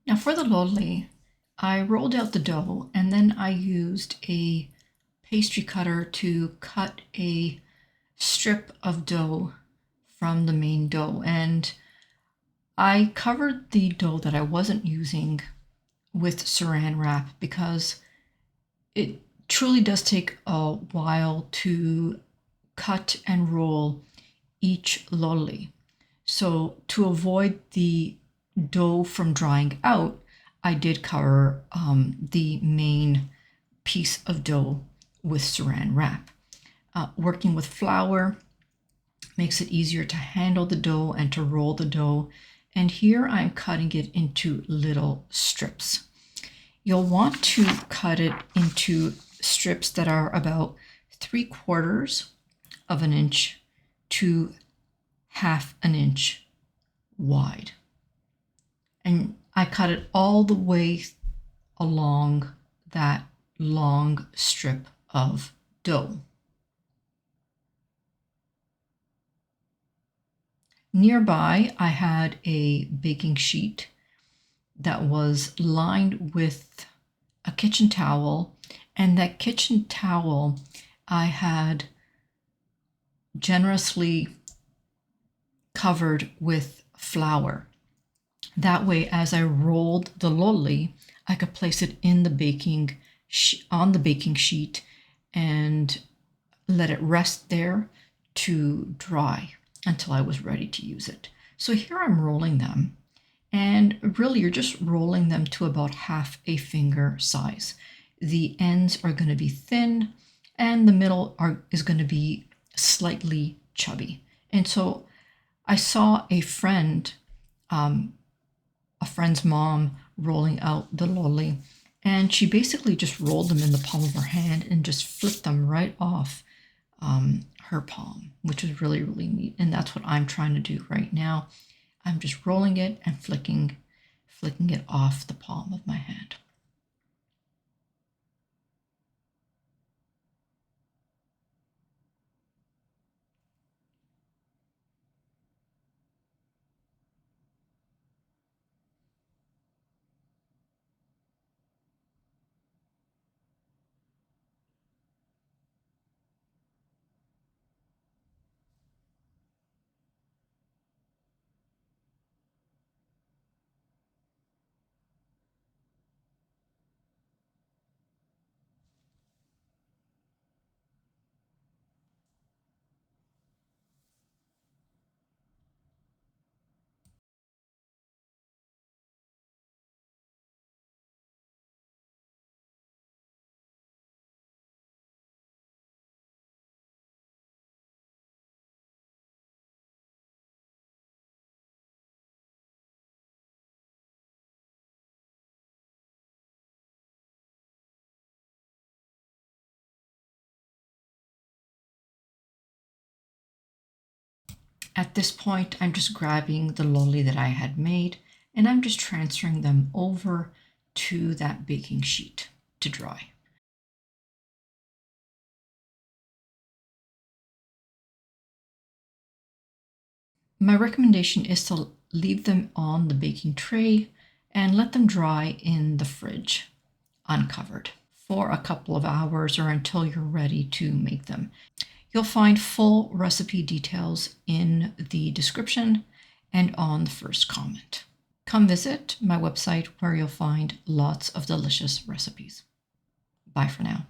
Now for the lolli, I rolled out the dough and then I used a pastry cutter to cut a strip of dough from the main dough. And I covered the dough that I wasn't using with saran wrap because it truly does take a while to cut and roll each lolli. So to avoid the dough from drying out, I did cover the main piece of dough with saran wrap. Working with flour makes it easier to handle the dough and to roll the dough. And here I'm cutting it into little strips. You'll want to cut it into strips that are about 3/4 of an inch to 1/2 an inch wide. And I cut it all the way along that long strip of dough. Nearby, I had a baking sheet that was lined with a kitchen towel, and that kitchen towel I had generously covered with flour. That way, as I rolled the lolli, I could place it in the on the baking sheet and let it rest there to dry until I was ready to use it. So here I'm rolling them, and really you're just rolling them to about 1/2 a finger size. The ends are going to be thin and the middle is going to be slightly chubby. And so I saw a friend's mom rolling out the lolli, and she basically just rolled them in the palm of her hand and just flipped them right off her palm, which is really, really neat. And that's what I'm trying to do right now. I'm just rolling it and flicking it off the palm of my hand. At this point, I'm just grabbing the lolli that I had made and I'm just transferring them over to that baking sheet to dry. My recommendation is to leave them on the baking tray and let them dry in the fridge, uncovered, for a couple of hours or until you're ready to make them. You'll find full recipe details in the description and on the first comment. Come visit my website where you'll find lots of delicious recipes. Bye for now.